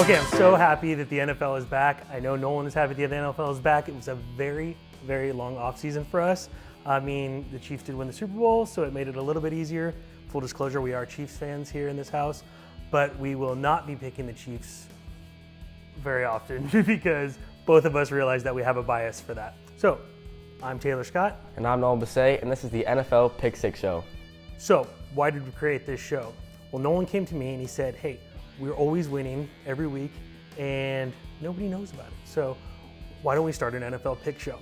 Okay, I'm so happy that the NFL is back. I know Nolan is happy that the NFL is back. It was a very, very long offseason for us. I mean, the Chiefs did win the Super Bowl, so it made it a little bit easier. Full disclosure, we are Chiefs fans here in this house, but we will not be picking the Chiefs very often because both of us realize that we have a bias for that. So, I'm Taylor Scott. And I'm Nolan Basset, and this is the NFL Pick Six Show. So, why did we create this show? Well, Nolan came to me and he said, hey, we're always winning every week and nobody knows about it. So why don't we start an NFL pick show?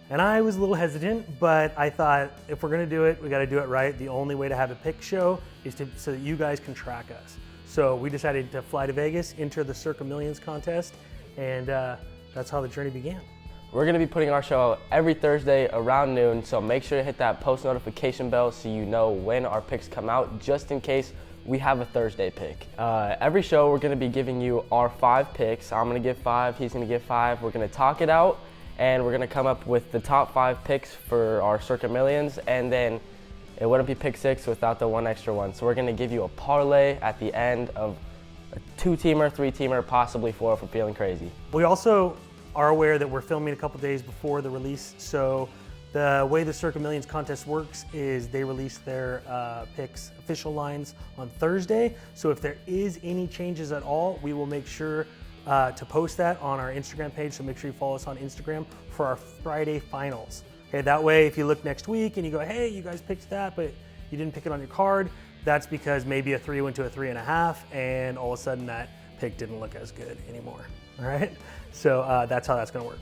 And I was a little hesitant, but I thought if we're gonna do it, we gotta do it right. The only way to have a pick show is so that you guys can track us. So we decided to fly to Vegas, enter the Circa Millions Contest, and that's how the journey began. We're gonna be putting our show out every Thursday around noon, so make sure to hit that post notification bell so you know when our picks come out, just in case we have a Thursday pick. Every show we're gonna be giving you our 5 picks. I'm gonna give 5, he's gonna give 5. We're gonna talk it out and we're gonna come up with the top 5 picks for our Circa Millions, and then it wouldn't be pick 6 without the one extra one. So we're gonna give you a parlay at the end of a 2-teamer, 3-teamer, possibly 4 if we're feeling crazy. We also are aware that we're filming a couple days before the release, so the way the Circa Millions Contest works is they release their picks, official lines, on Thursday. So if there is any changes at all, we will make sure to post that on our Instagram page. So make sure you follow us on Instagram for our Friday finals. Okay, that way if you look next week and you go, hey, you guys picked that, but you didn't pick it on your card, that's because maybe a 3 went to a 3.5, and all of a sudden that pick didn't look as good anymore. All right, so that's how that's gonna work.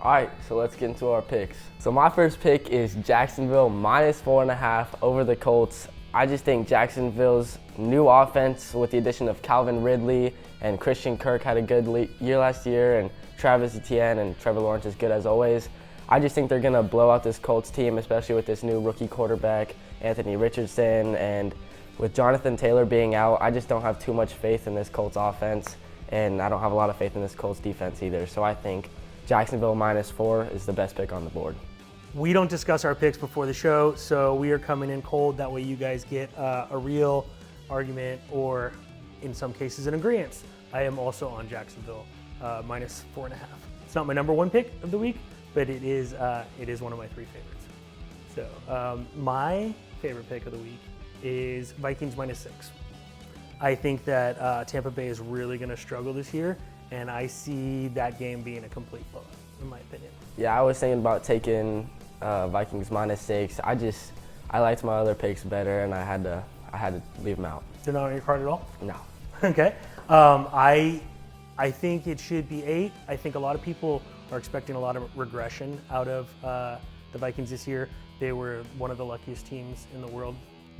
All right, so let's get into our picks. So my first pick is Jacksonville -4.5 over the Colts. I just think Jacksonville's new offense with the addition of Calvin Ridley and Christian Kirk had a good year last year, and Travis Etienne and Trevor Lawrence is good as always. I just think they're gonna blow out this Colts team, especially with this new rookie quarterback, Anthony Richardson, and with Jonathan Taylor being out, I just don't have too much faith in this Colts offense, and I don't have a lot of faith in this Colts defense either. So I think Jacksonville -4 is the best pick on the board. We don't discuss our picks before the show, so we are coming in cold. That way you guys get a real argument, or in some cases an agreement. I am also on Jacksonville -4.5. It's not my number 1 pick of the week, but it is one of my 3 favorites. So my favorite pick of the week is Vikings -6. I think that Tampa Bay is really gonna struggle this year, and I see that game being a complete blowout, in my opinion. Yeah, I was thinking about taking Vikings -6. I liked my other picks better, and I had to leave them out. They're not on your card at all? No. Okay. I think it should be 8. I think a lot of people are expecting a lot of regression out of the Vikings this year. They were one of the luckiest teams in the world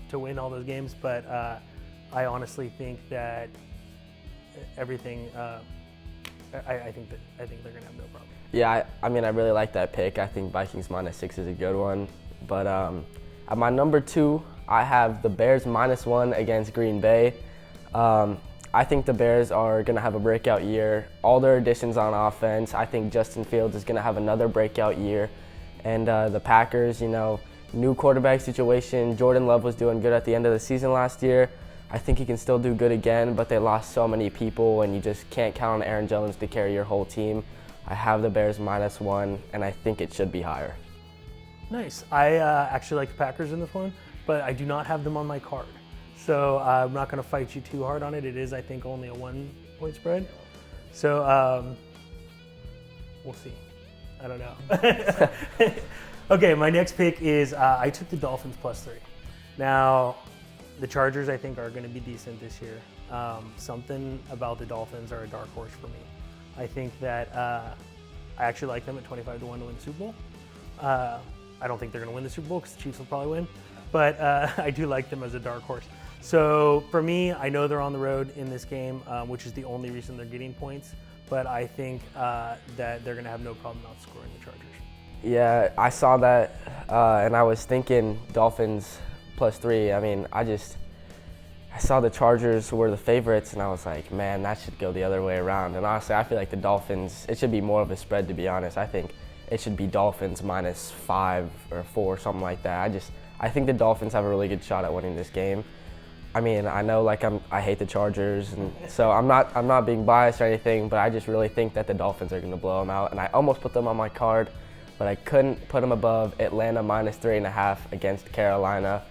to win all those games, but I honestly think that everything. I think they're gonna have no problem. Yeah, I mean, I really like that pick. I think Vikings -6 is a good one. But at my number 2, I have the Bears -1 against Green Bay. I think the Bears are gonna have a breakout year. All their additions on offense. I think Justin Fields is gonna have another breakout year. And the Packers, new quarterback situation. Jordan Love was doing good at the end of the season last year. I think he can still do good again, but they lost so many people, and you just can't count on Aaron Jones to carry your whole team. I have the Bears -1, and I think it should be higher. Nice. I actually like the Packers in this one, but I do not have them on my card. So I'm not going to fight you too hard on it. It is, I think, only a 1-point spread. So we'll see. I don't know. Okay, my next pick is I took the Dolphins +3. Now, the Chargers, I think, are going to be decent this year. Something about the Dolphins are a dark horse for me. I think that I actually like them at 25-1 to win the Super Bowl. I don't think they're going to win the Super Bowl because the Chiefs will probably win, but I do like them as a dark horse. So for me, I know they're on the road in this game, which is the only reason they're getting points, but I think that they're going to have no problem outscoring the Chargers. Yeah, I saw that, and I was thinking Dolphins +3. I mean, I saw the Chargers were the favorites, and I was like, man, that should go the other way around. And honestly, I feel like the Dolphins, it should be more of a spread, to be honest. I think it should be Dolphins -5 or 4, something like that. I think the Dolphins have a really good shot at winning this game. I mean, I know like I hate the Chargers, and so I'm not being biased or anything, but I just really think that the Dolphins are going to blow them out, and I almost put them on my card, but I couldn't put them above Atlanta -3.5 against Carolina.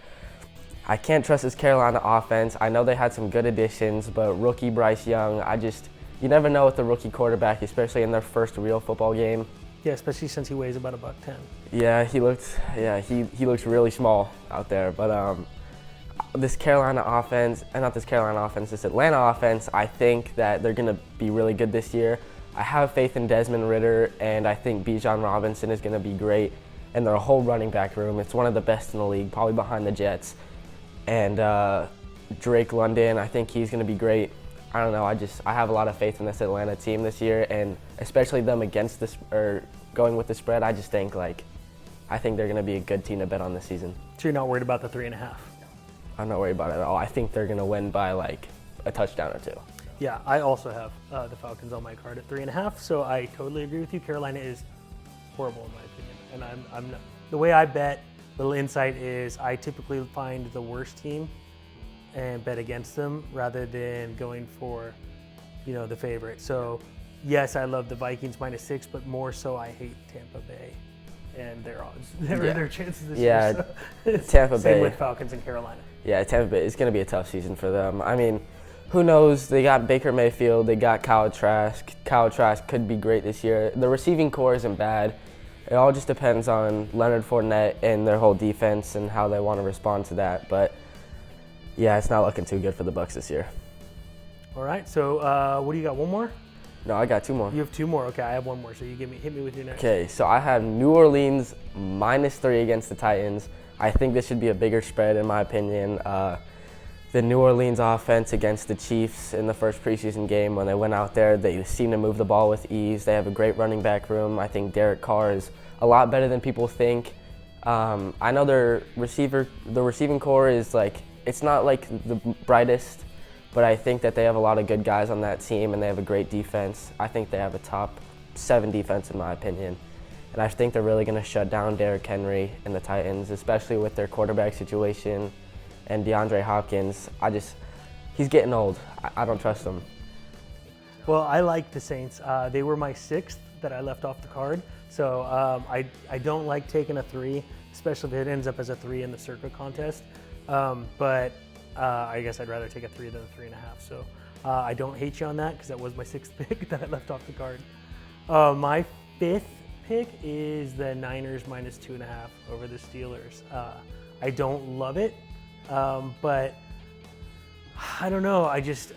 I can't trust this Carolina offense. I know they had some good additions, but rookie Bryce Young, you never know with the rookie quarterback, especially in their first real football game. Yeah, especially since he weighs about $110. Yeah, he looks really small out there, but this Atlanta offense, I think that they're going to be really good this year. I have faith in Desmond Ridder, and I think Bijan Robinson is going to be great. And their whole running back room, it's one of the best in the league, probably behind the Jets. And Drake London, I think he's going to be great. I don't know, I have a lot of faith in this Atlanta team this year, and especially them against this, or going with the spread, I think they're going to be a good team to bet on this season. So you're not worried about the 3.5? I'm not worried about it at all. I think they're going to win by like a touchdown or two. Yeah, I also have the Falcons on my card at 3.5, so I totally agree with you. Carolina is horrible in my opinion, and I'm not, the way I bet, little insight is I typically find the worst team and bet against them rather than going for, the favorite. So yes, I love the Vikings -6, but more so I hate Tampa Bay and their odds, their chances this year. So Tampa Bay. Same with Falcons and Carolina. Yeah, Tampa Bay. It's going to be a tough season for them. I mean, who knows? They got Baker Mayfield. They got Kyle Trask. Kyle Trask could be great this year. The receiving core isn't bad. It all just depends on Leonard Fournette and their whole defense and how they want to respond to that. But yeah, it's not looking too good for the Bucs this year. All right. So what do you got? One more? No, I got two more. You have two more. Okay, I have one more. So hit me with your next. Okay, so I have New Orleans -3 against the Titans. I think this should be a bigger spread in my opinion. The New Orleans offense against the Chiefs in the first preseason game, when they went out there, they seem to move the ball with ease. They have a great running back room. I think Derek Carr is a lot better than people think. I know the receiving core is it's not like the brightest, but I think that they have a lot of good guys on that team, and they have a great defense. I think they have a top 7 defense in my opinion. And I think they're really going to shut down Derrick Henry and the Titans, especially with their quarterback situation and DeAndre Hopkins. He's getting old. I don't trust him. Well, I like the Saints. They were my 6th that I left off the card. So I don't like taking a 3, especially if it ends up as a 3 in the Circa contest. But I guess I'd rather take a 3 than a 3.5. So I don't hate you on that, because that was my 6th pick that I left off the card. My 5th pick is the Niners -2.5 over the Steelers. I don't love it, but I don't know. I just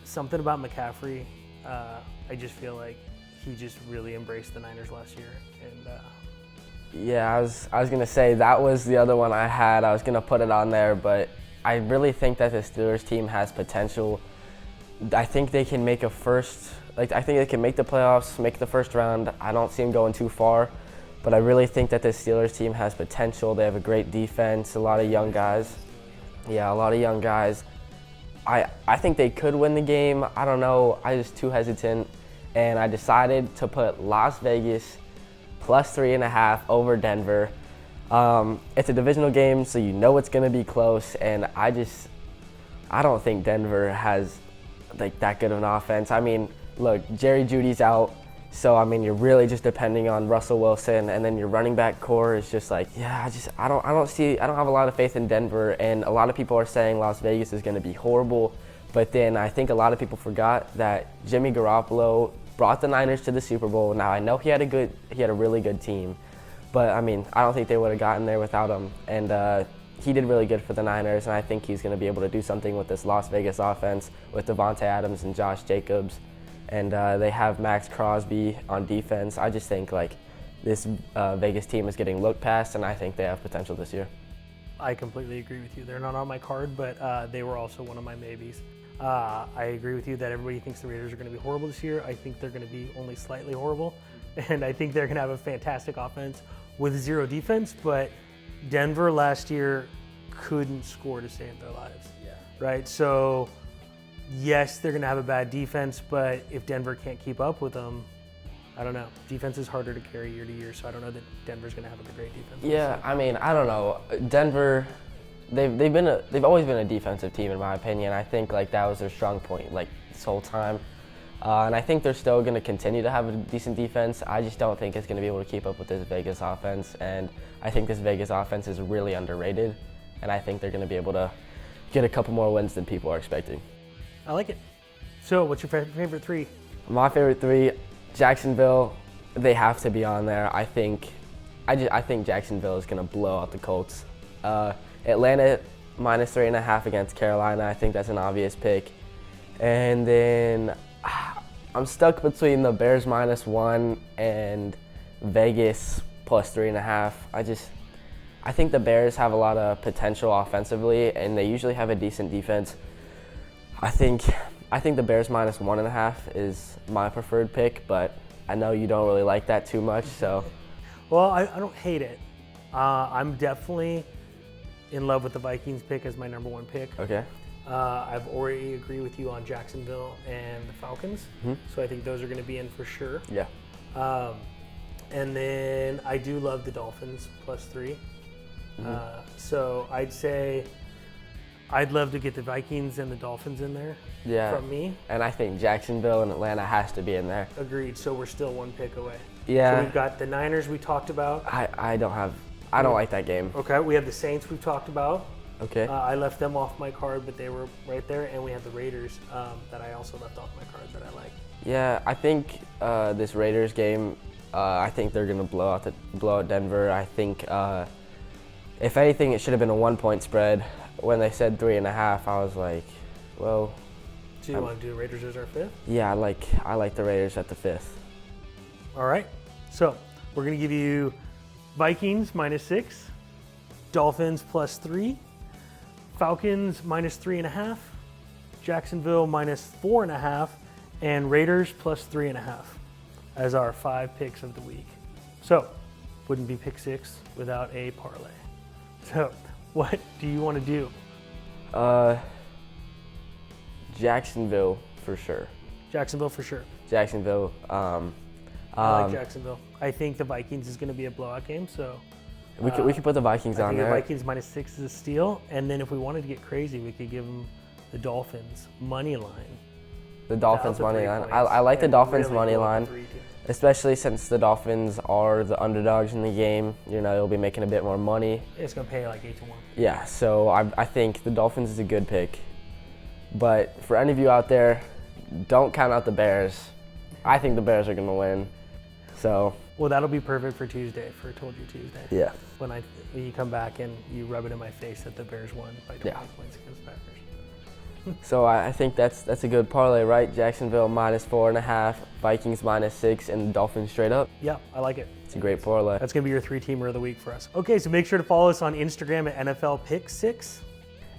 something about McCaffrey. I just feel like he just really embraced the Niners last year, and yeah, I was gonna say that was the other one I had. I was gonna put it on there, but I really think that the Steelers team has potential. I think they can make I think they can make the playoffs, make the first round. I don't see them going too far, but I really think that the Steelers team has potential. They have a great defense, a lot of young guys. Yeah, a lot of young guys. I think they could win the game. I don't know. I was too hesitant, and I decided to put Las Vegas +3.5 over Denver. It's a divisional game, so you know it's going to be close, and I don't think Denver has that good of an offense. I mean, look, Jerry Jeudy's out, so I mean you're really just depending on Russell Wilson, and then your running back core is just I don't have a lot of faith in Denver, and a lot of people are saying Las Vegas is going to be horrible, but then I think a lot of people forgot that Jimmy Garoppolo brought the Niners to the Super Bowl. Now I know he had a really good team, but I mean I don't think they would have gotten there without him, and he did really good for the Niners, and I think he's going to be able to do something with this Las Vegas offense with Devontae Adams and Josh Jacobs. And they have Max Crosby on defense. I just think this Vegas team is getting looked past, and I think they have potential this year. I completely agree with you. They're not on my card, but they were also one of my maybes. I agree with you that everybody thinks the Raiders are going to be horrible this year. I think they're going to be only slightly horrible, and I think they're going to have a fantastic offense with 0 defense, but Denver last year couldn't score to save their lives, right? So yes, they're going to have a bad defense, but if Denver can't keep up with them, I don't know. Defense is harder to carry year to year, so I don't know that Denver's going to have a great defense. Yeah, I mean, I don't know. Denver, they've always been a defensive team in my opinion. I think like that was their strong point like this whole time. And I think they're still going to continue to have a decent defense. I just don't think it's going to be able to keep up with this Vegas offense. And I think this Vegas offense is really underrated. And I think they're going to be able to get a couple more wins than people are expecting. I like it. So what's your favorite three? My favorite three, Jacksonville, they have to be on there. I think Jacksonville is going to blow out the Colts. Atlanta -3.5 against Carolina. I think that's an obvious pick. And then I'm stuck between the Bears -1 and Vegas +3.5. I think the Bears have a lot of potential offensively, and they usually have a decent defense. I think the Bears -1.5 is my preferred pick, but I know you don't really like that too much, so. Well, I don't hate it. I'm definitely in love with the Vikings pick as my number one pick. Okay. I've already agreed with you on Jacksonville and the Falcons, so I think those are going to be in for sure. Yeah. And then I do love the Dolphins +3. So I'd say I'd love to get the Vikings and the Dolphins in there from me. And I think Jacksonville and Atlanta has to be in there. Agreed. So we're still one pick away. Yeah. So we've got the Niners we talked about. I don't like that game. Okay. We have the Saints we've talked about. Okay. I left them off my card, but they were right there. And we have the Raiders that I also left off my card that I like. Yeah, I think this Raiders game, I think they're gonna blow out Denver. I think if anything, it should have been a 1-point spread. When they said 3.5, I was like, well. So you want to do Raiders as our fifth? Yeah, I like the Raiders at the 5th. All right. So we're gonna give you Vikings -6, Dolphins +3, Falcons -3.5, Jacksonville -4.5, and Raiders +3.5 as our 5 picks of the week. So wouldn't be pick 6 without a parlay. So what do you want to do? Jacksonville for sure. Jacksonville for sure. Jacksonville. I like Jacksonville. I think the Vikings is going to be a blowout game, so we could put the Vikings on there. I think the Vikings -6 is a steal, and then if we wanted to get crazy, we could give them the Dolphins money line. The Dolphins money line. I like the Dolphins money line, especially since the Dolphins are the underdogs in the game. You know, they'll be making a bit more money. It's going to pay like 8-1. Yeah, so I think the Dolphins is a good pick. But for any of you out there, don't count out the Bears. I think the Bears are going to win. So. Well, that'll be perfect for Tuesday, for Told You Tuesday. Yeah. When you come back and you rub it in my face that the Bears won by 20 points against the Packers. So I think that's a good parlay, right? Jacksonville -4.5, Vikings -6, and Dolphins straight up. Yeah, I like it. It's a great parlay. That's going to be your 3-teamer of the week for us. Okay, so make sure to follow us on Instagram at NFL Pick 6.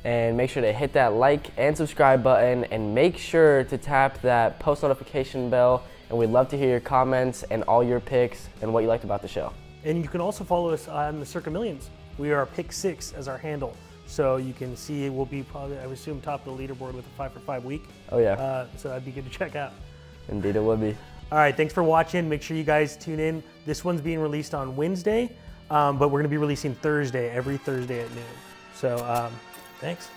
And make sure to hit that like and subscribe button, and make sure to tap that post notification bell. And we'd love to hear your comments and all your picks and what you liked about the show. And you can also follow us on the Circa Millions. We are Pick 6 as our handle. So you can see we'll be probably, I would assume, top of the leaderboard with a 5 for 5 week. Oh, yeah. So that'd be good to check out. Indeed, it would be. All right, thanks for watching. Make sure you guys tune in. This one's being released on Wednesday, but we're going to be releasing every Thursday at noon. So thanks.